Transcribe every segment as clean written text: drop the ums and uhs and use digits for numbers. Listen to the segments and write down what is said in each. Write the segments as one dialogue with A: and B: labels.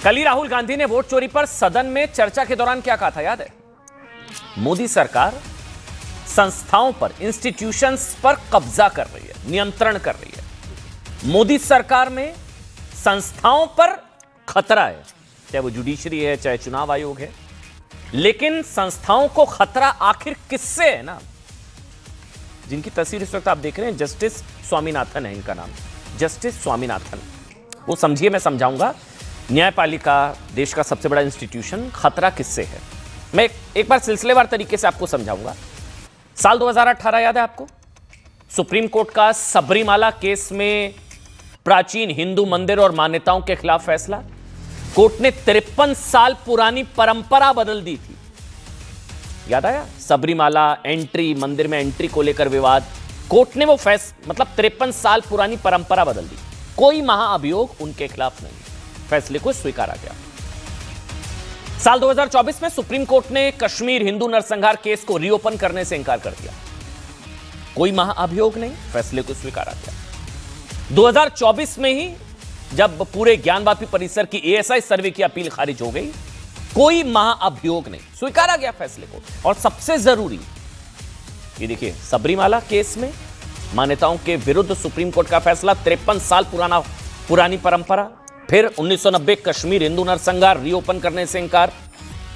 A: कल ही राहुल गांधी ने वोट चोरी पर सदन में चर्चा के दौरान क्या कहा था, याद है? मोदी सरकार संस्थाओं पर, इंस्टीट्यूशंस पर कब्जा कर रही है, नियंत्रण कर रही है। मोदी सरकार में संस्थाओं पर खतरा है, चाहे वो जुडिशरी है, चाहे चुनाव आयोग है। लेकिन संस्थाओं को खतरा आखिर किससे है ना? जिनकी तस्वीर इस वक्त आप देख रहे हैं, जस्टिस स्वामीनाथन है इनका नाम, जस्टिस स्वामीनाथन। वो समझिए, मैं समझाऊंगा। न्यायपालिका, देश का सबसे बड़ा इंस्टीट्यूशन, खतरा किससे है? मैं एक बार सिलसिलेवार तरीके से आपको समझाऊंगा। साल 2018 याद है आपको? सुप्रीम कोर्ट का सबरीमाला केस में प्राचीन हिंदू मंदिर और मान्यताओं के खिलाफ फैसला। कोर्ट ने 53 साल पुरानी परंपरा बदल दी थी, याद आया? सबरीमाला एंट्री, मंदिर में एंट्री को लेकर विवाद, कोर्ट ने वो मतलब 53 साल पुरानी परंपरा बदल दी। कोई महाअभियोग उनके खिलाफ नहीं, फैसले को स्वीकारा गया। साल 2024 में सुप्रीम कोर्ट ने कश्मीर हिंदू नरसंहार केस को रीओपन करने से इंकार कर दिया। कोई महाअभियोग नहीं, फैसले को स्वीकारा गया। 2024 में ही जब पूरे ज्ञानवापी परिसर की एएसआई सर्वे की अपील खारिज हो गई, कोई महाअभियोग नहीं, स्वीकारा गया फैसले को। और सबसे जरूरी ये देखिए, सबरीमाला केस में मान्यताओं के विरुद्ध सुप्रीम कोर्ट का फैसला, 53 साल पुरानी परंपरा। फिर 1990 कश्मीर हिंदू नरसंहार रीओपन करने से इंकार,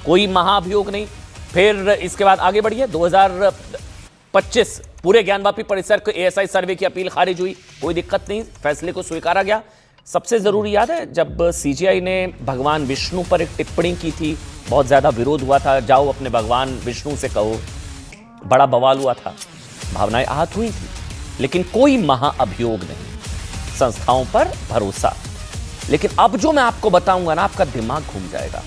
A: कोई महाअभियोग नहीं। फिर इसके बाद आगे बढ़िए, 2025 पूरे ज्ञानवापी परिसर को एएसआई सर्वे की अपील खारिज हुई, कोई दिक्कत नहीं, फैसले को स्वीकारा गया। सबसे जरूरी याद है, जब सीजीआई ने भगवान विष्णु पर एक टिप्पणी की थी, बहुत ज्यादा विरोध हुआ था, जाओ अपने भगवान विष्णु से कहो, बड़ा बवाल हुआ था, भावनाएं आहत हुई थी, लेकिन कोई महाअभियोग नहीं, संस्थाओं पर भरोसा। लेकिन अब जो मैं आपको बताऊंगा ना, आपका दिमाग घूम जाएगा।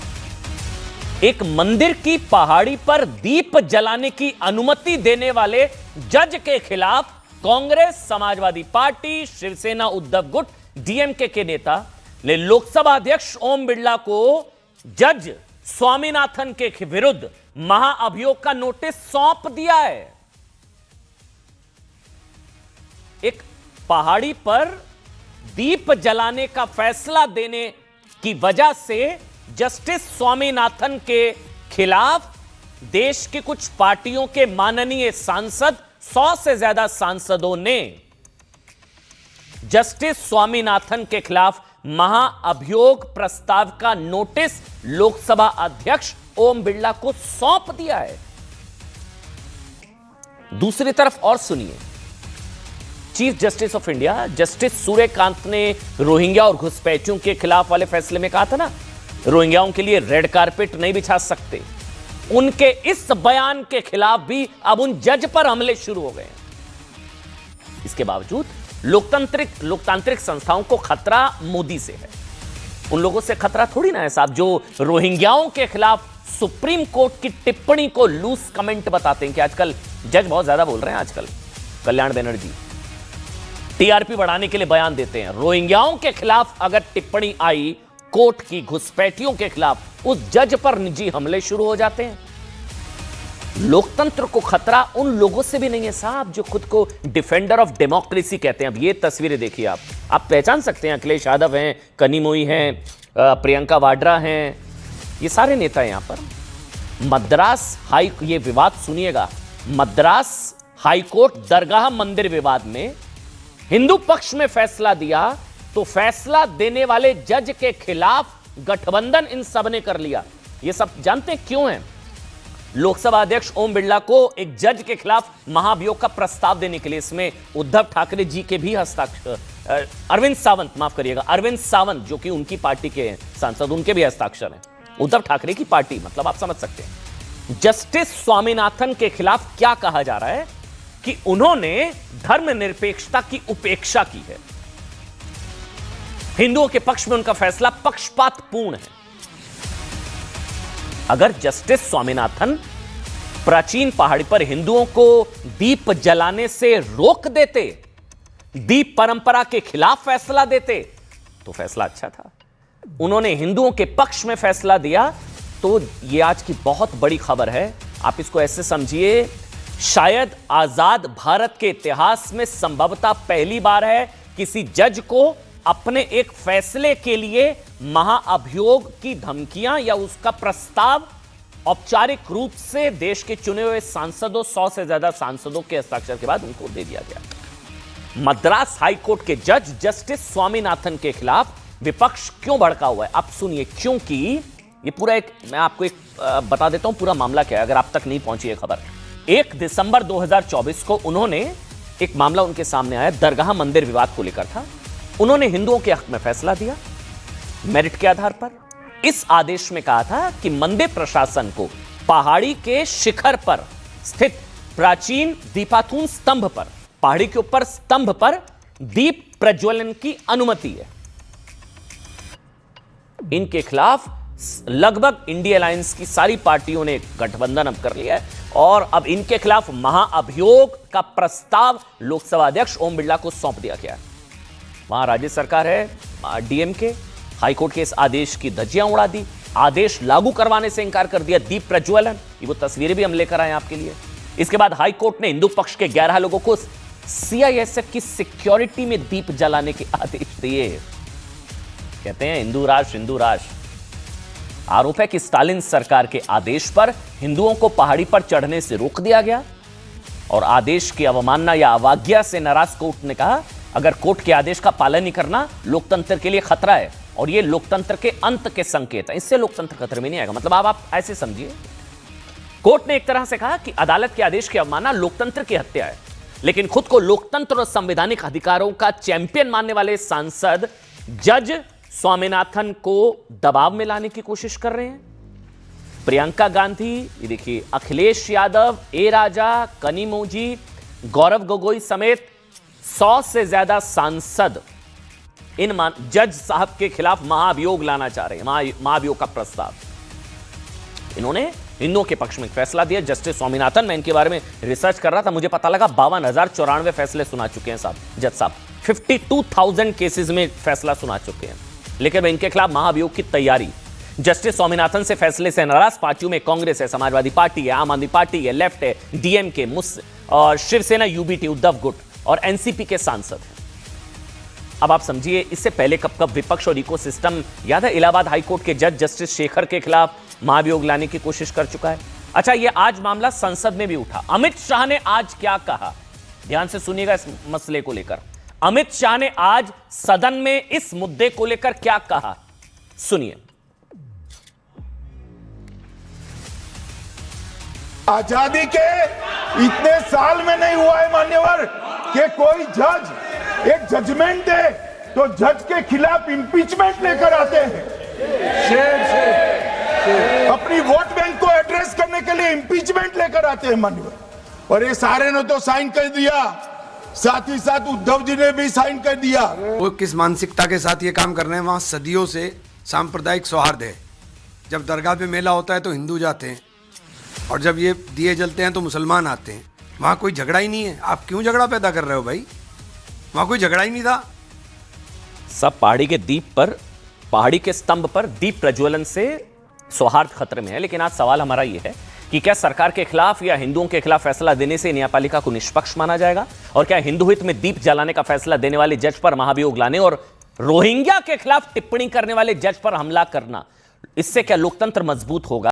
A: एक मंदिर की पहाड़ी पर दीप जलाने की अनुमति देने वाले जज के खिलाफ कांग्रेस, समाजवादी पार्टी, शिवसेना, उद्धव गुट, डीएमके के नेता ने लोकसभा अध्यक्ष ओम बिरला को जज स्वामीनाथन के विरुद्ध महाअभियोग का नोटिस सौंप दिया है। एक पहाड़ी पर दीप जलाने का फैसला देने की वजह से जस्टिस स्वामीनाथन के खिलाफ देश की कुछ पार्टियों के माननीय सांसद, 100 से ज्यादा सांसदों ने जस्टिस स्वामीनाथन के खिलाफ महाअभियोग प्रस्ताव का नोटिस लोकसभा अध्यक्ष ओम बिरला को सौंप दिया है। दूसरी तरफ और सुनिए, chief justice of India justice Suryakant ने रोहिंग्या और घुसपैठियों के खिलाफ वाले फैसले में कहा था ना, रोहिंग्याओं के लिए रेड कारपेट नहीं बिछा सकते। उनके इस बयान के खिलाफ भी अब उन जज पर हमले शुरू हो गए हैं। इसके बावजूद लोकतांत्रिक संस्थाओं को खतरा मोदी से है। उन लोगों से खतरा थोड़ी ना है साहब, जो रोहिंग्याओं के खिलाफ सुप्रीम कोर्ट की टिप्पणी को लूज कमेंट बताते हैं। कि आजकल जज बहुत ज्यादा बोल रहे हैं, आजकल कल्याण बनर्जी टीआरपी बढ़ाने के लिए बयान देते हैं। रोहिंग्याओं के खिलाफ अगर टिप्पणी आई कोर्ट की, घुसपैठियों के खिलाफ, उस जज पर निजी हमले शुरू हो जाते हैं। लोकतंत्र को खतरा उन लोगों से भी नहीं है साहब जो खुद को डिफेंडर ऑफ डेमोक्रेसी कहते हैं। अब ये तस्वीरें देखिए, आप पहचान सकते हैं, अखिलेश यादव हैं, कनिमोई हैं, प्रियंका वाड्रा हैं, ये सारे नेता हैं यहां पर। मद्रास हाई, ये विवाद सुनिएगा, मद्रास हाईकोर्ट दरगाह मंदिर विवाद में हिंदू पक्ष में फैसला दिया, तो फैसला देने वाले जज के खिलाफ गठबंधन इन सब ने कर लिया। ये सब जानते हैं क्यों है? लोकसभा अध्यक्ष ओम बिरला को एक जज के खिलाफ महाभियोग का प्रस्ताव देने के लिए, इसमें उद्धव ठाकरे जी के भी हस्ताक्षर, अरविंद सावंत, माफ करिएगा, अरविंद सावंत जो कि उनकी पार्टी के सांसद, उनके भी हस्ताक्षर हैं। उद्धव ठाकरे की पार्टी, मतलब आप समझ सकते हैं। जस्टिस स्वामीनाथन के खिलाफ क्या कहा जा रहा है कि उन्होंने धर्मनिरपेक्षता की उपेक्षा की है। हिंदुओं के पक्ष में उनका फैसला पक्षपातपूर्ण है। अगर जस्टिस स्वामीनाथन प्राचीन पहाड़ी पर हिंदुओं को दीप जलाने से रोक देते, दीप परंपरा के खिलाफ फैसला देते, तो फैसला अच्छा था। उन्होंने हिंदुओं के पक्ष में फैसला दिया, तो यह आज की बहुत बड़ी खबर है। आप इसको ऐसे समझिए, शायद आजाद भारत के इतिहास में संभवतः पहली बार है किसी जज को अपने एक फैसले के लिए महाअभियोग की धमकियां या उसका प्रस्ताव औपचारिक रूप से देश के चुने हुए सांसदों 100 से ज्यादा सांसदों के हस्ताक्षर के बाद उनको दे दिया गया। मद्रास हाईकोर्ट के जज जस्टिस स्वामीनाथन के खिलाफ विपक्ष क्यों भड़का हुआ है, आप सुनिए। क्योंकि ये पूरा मैं आपको बता देता हूं पूरा मामला क्या है, अगर आप तक नहीं पहुंची है खबर। 1 दिसंबर 2024 को उन्होंने एक मामला उनके सामने आया, दरगाह मंदिर विवाद को लेकर था। उन्होंने हिंदुओं के हक में फैसला दिया मेरिट के आधार पर। इस आदेश में कहा था कि मंदिर प्रशासन को पहाड़ी के शिखर पर स्थित प्राचीन दीपाथून स्तंभ पर, पहाड़ी के ऊपर स्तंभ पर दीप प्रज्वलन की अनुमति है। इनके खिलाफ लगभग इंडिया अलायंस की सारी पार्टियों ने गठबंधन अब कर लिया है और अब इनके खिलाफ महाअभियोग का प्रस्ताव लोकसभा अध्यक्ष ओम बिरला को सौंप दिया गया है। वहां राज्य सरकार है, डीएमके, हाईकोर्ट के इस आदेश की धज्जियां उड़ा दी, आदेश लागू करवाने से इंकार कर दिया। दीप प्रज्वलन, ये वो तस्वीरें भी हम लेकर आए आपके लिए। इसके बाद हाईकोर्ट ने हिंदू पक्ष के 11 लोगों को सीआईएसएफ की सिक्योरिटी में दीप जलाने के आदेश दिए। कहते हैं हिंदू राष्ट्र। आरोप है कि स्टालिन सरकार के आदेश पर हिंदुओं को पहाड़ी पर चढ़ने से रोक दिया गया और आदेश की अवमानना या अवज्ञा से नाराज कोर्ट ने कहा, अगर कोर्ट के आदेश का पालन नहीं करना लोकतंत्र के लिए खतरा है और यह लोकतंत्र के अंत के संकेत है, इससे लोकतंत्र खतरे में नहीं आएगा। मतलब आप ऐसे समझिए, कोर्ट ने एक तरह से कहा कि अदालत के आदेश की अवमानना लोकतंत्र की हत्या है, लेकिन खुद को लोकतंत्र और संवैधानिक अधिकारों का चैंपियन मानने वाले सांसद जज स्वामीनाथन को दबाव में लाने की कोशिश कर रहे हैं। प्रियंका गांधी, ये देखिए, अखिलेश यादव, ए राजा, कनिमोझी, गौरव गोगोई समेत 100 से ज्यादा सांसद इन जज साहब के खिलाफ महाअभियोग लाना चाह रहे हैं, महाअभियोग का प्रस्ताव। इन्होंने हिंदुओं के पक्ष में फैसला दिया। जस्टिस स्वामीनाथन, मैं इनके बारे में रिसर्च कर रहा था, मुझे पता लगा 52,094 फैसले सुना चुके हैं साहब, जज साहब 52,000 केसेस में फैसला सुना चुके हैं। लेकिन इनके खिलाफ महाअभियोग की तैयारी। जस्टिस स्वामीनाथन से फैसले से नाराज पार्टियों में कांग्रेस है, समाजवादी पार्टी है, आम आदमी पार्टी है, लेफ्ट है, डीएमके, और शिवसेना, यूबीटी, उद्धव गुट और एनसीपी के सांसद हैं। अब आप समझिए, इससे पहले कब विपक्ष और इकोसिस्टम, याद है, इलाहाबाद हाईकोर्ट के जज जस्टिस शेखर के खिलाफ महाअभियोग लाने की कोशिश कर चुका है। अच्छा, यह आज मामला संसद में भी उठा। अमित शाह ने आज क्या कहा, ध्यान से सुनिएगा इस मसले को लेकर। अमित शाह ने आज सदन में इस मुद्दे को लेकर क्या कहा, सुनिए।
B: आजादी के इतने साल में नहीं हुआ है मान्यवर कि कोई जज एक जजमेंट दे तो जज के खिलाफ इंपीचमेंट लेकर आते हैं। अपनी वोट बैंक को एड्रेस करने के लिए इंपीचमेंट लेकर आते हैं मान्यवर, और ये सारे ने तो साइन कर दिया, साथ ही साथ उद्धव जी ने भी साइन कर दिया।
C: वो किस मानसिकता के साथ ये काम कर रहे हैं। वहाँ सदियों से सांप्रदायिक सौहार्द है। जब दरगाह पे मेला होता है तो हिंदू जाते हैं और जब ये दिए जलते हैं तो मुसलमान आते हैं। वहाँ कोई झगड़ा ही नहीं है। आप क्यों झगड़ा पैदा कर रहे हो भाई, वहाँ कोई झगड़ा ही नहीं था।
A: सब पहाड़ी के दीप पर, पहाड़ी के स्तंभ पर दीप प्रज्वलन से सौहार्द खतरे में है। लेकिन आज सवाल हमारा यह है कि क्या सरकार के खिलाफ या हिंदुओं के खिलाफ फैसला देने से न्यायपालिका को निष्पक्ष माना जाएगा, और क्या हिंदू हित में दीप जलाने का फैसला देने वाले जज पर महाअभियोग लाने और रोहिंग्या के खिलाफ टिप्पणी करने वाले जज पर हमला करना, इससे क्या लोकतंत्र मजबूत होगा?